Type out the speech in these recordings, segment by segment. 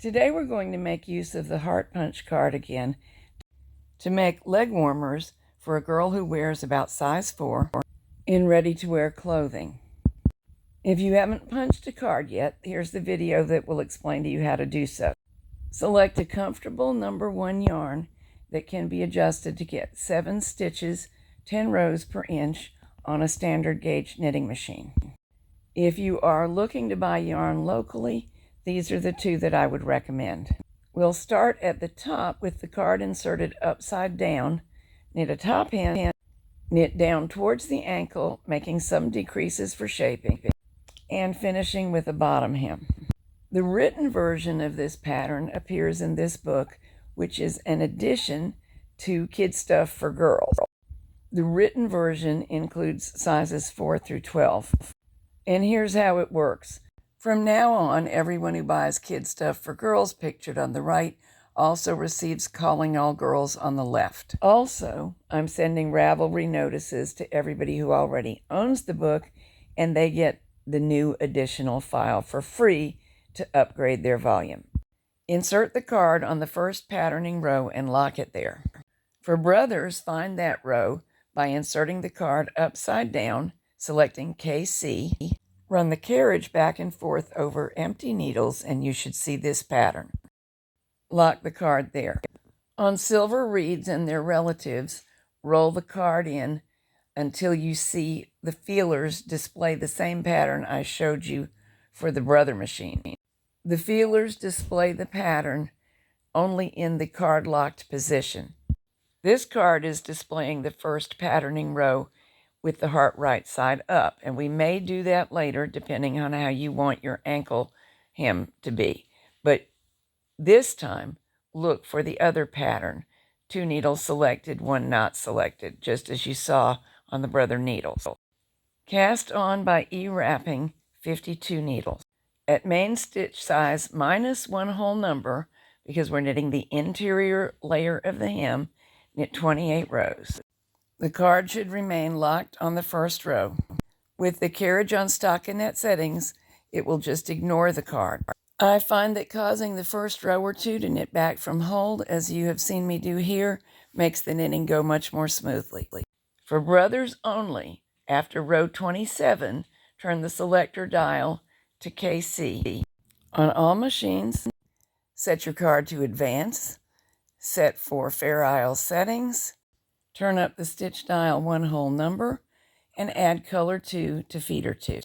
Today we're going to make use of the heart punch card again to make leg warmers for a girl who wears about size 4 in ready-to-wear clothing. If you haven't punched a card yet, here's the video that will explain to you how to do so. Select a comfortable number 1 yarn that can be adjusted to get 7 stitches, 10 rows per inch on a standard gauge knitting machine. If you are looking to buy yarn locally, these are the 2 that I would recommend. We'll start at the top with the card inserted upside down, knit a top hem, knit down towards the ankle, making some decreases for shaping, and finishing with a bottom hem. The written version of this pattern appears in this book, which is an addition to Kid Stuff for Girls. The written version includes sizes 4 through 12. And here's how it works. From now on, everyone who buys Kid Stuff for Girls pictured on the right also receives Calling All Girls on the left. Also, I'm sending Ravelry notices to everybody who already owns the book, and they get the new additional file for free to upgrade their volume. Insert the card on the first patterning row and lock it there. For brothers, find that row by inserting the card upside down, selecting KC. Run the carriage back and forth over empty needles and you should see this pattern. Lock the card there. On silver reeds and their relatives, roll the card in until you see the feelers display the same pattern I showed you for the brother machine. The feelers display the pattern only in the card locked position. This card is displaying the first patterning row with the heart right side up, and we may do that later depending on how you want your ankle hem to be. But this time, look for the other pattern, 2 needles selected, 1 not selected, just as you saw on the brother needles. Cast on by E-wrapping 52 needles. At main stitch size minus 1 whole number, because we're knitting the interior layer of the hem, knit 28 rows. The card should remain locked on the first row. With the carriage on stockinette settings, it will just ignore the card. I find that causing the first row or 2 to knit back from hold, as you have seen me do here, makes the knitting go much more smoothly. For brothers only, after row 27, turn the selector dial to KC. On all machines, set your card to advance, set for Fair Isle settings, turn up the stitch dial 1 whole number, and add color 2 to feeder 2.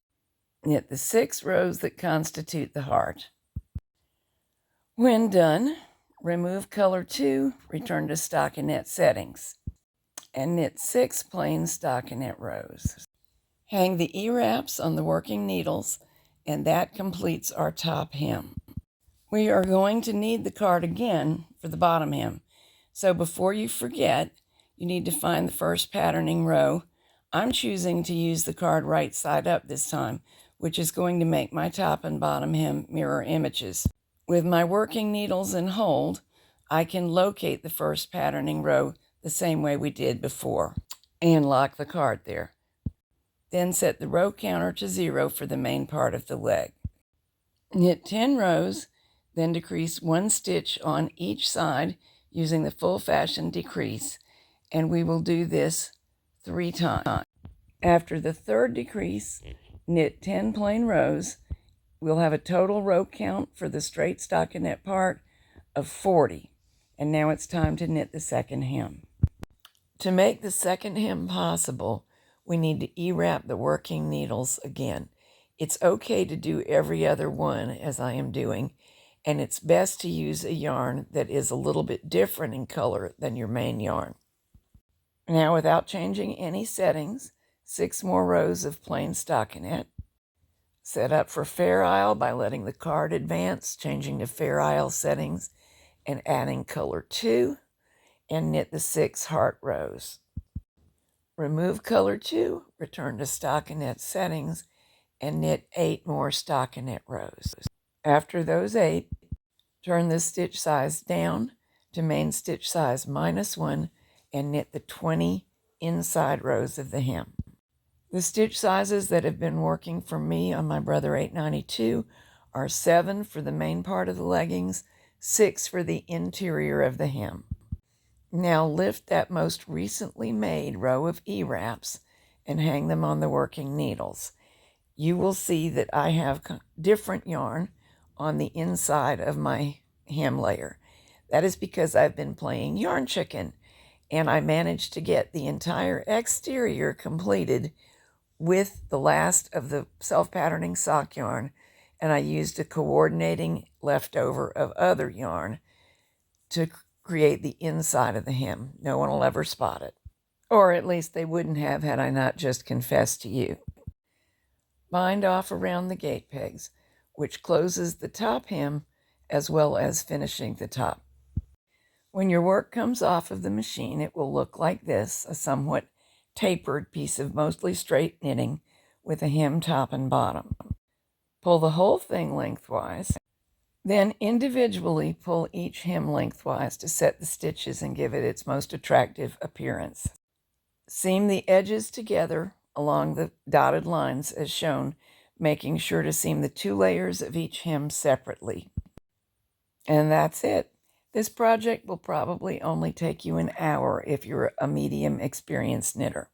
Knit the 6 rows that constitute the heart. When done, remove color 2, return to stockinette settings, and knit 6 plain stockinette rows. Hang the E-wraps on the working needles, and that completes our top hem. We are going to need the card again for the bottom hem, so before you forget, you need to find the first patterning row. I'm choosing to use the card right side up this time, which is going to make my top and bottom hem mirror images. With my working needles in hold, I can locate the first patterning row the same way we did before and lock the card there. Then set the row counter to 0 for the main part of the leg. Knit 10 rows, then decrease 1 stitch on each side using the full fashion decrease, and we will do this 3 times. After the 3rd decrease, knit 10 plain rows. We'll have a total row count for the straight stockinette part of 40. And now it's time to knit the second hem. To make the second hem possible, we need to E-wrap the working needles again. It's okay to do every other one, as I am doing, and it's best to use a yarn that is a little bit different in color than your main yarn. Now, without changing any settings, 6 more rows of plain stockinette. Set up for Fair Isle by letting the card advance, changing to Fair Isle settings, and adding color 2, and knit the 6 heart rows. Remove color 2, return to stockinette settings, and knit 8 more stockinette rows. After those 8, turn the stitch size down to main stitch size minus 1 and knit the 20 inside rows of the hem. The stitch sizes that have been working for me on my Brother 892 are 7 for the main part of the leggings, 6 for the interior of the hem. Now lift that most recently made row of E-wraps and hang them on the working needles. You will see that I have different yarn on the inside of my hem layer. That is because I've been playing yarn chicken, and I managed to get the entire exterior completed with the last of the self-patterning sock yarn, and I used a coordinating leftover of other yarn to create the inside of the hem. No one will ever spot it. Or at least they wouldn't have had I not just confessed to you. Bind off around the gate pegs, which closes the top hem as well as finishing the top. When your work comes off of the machine, it will look like this, a somewhat tapered piece of mostly straight knitting with a hem top and bottom. Pull the whole thing lengthwise, then individually pull each hem lengthwise to set the stitches and give it its most attractive appearance. Seam the edges together along the dotted lines as shown, making sure to seam the 2 layers of each hem separately. And that's it. This project will probably only take you an hour if you're a medium experienced knitter.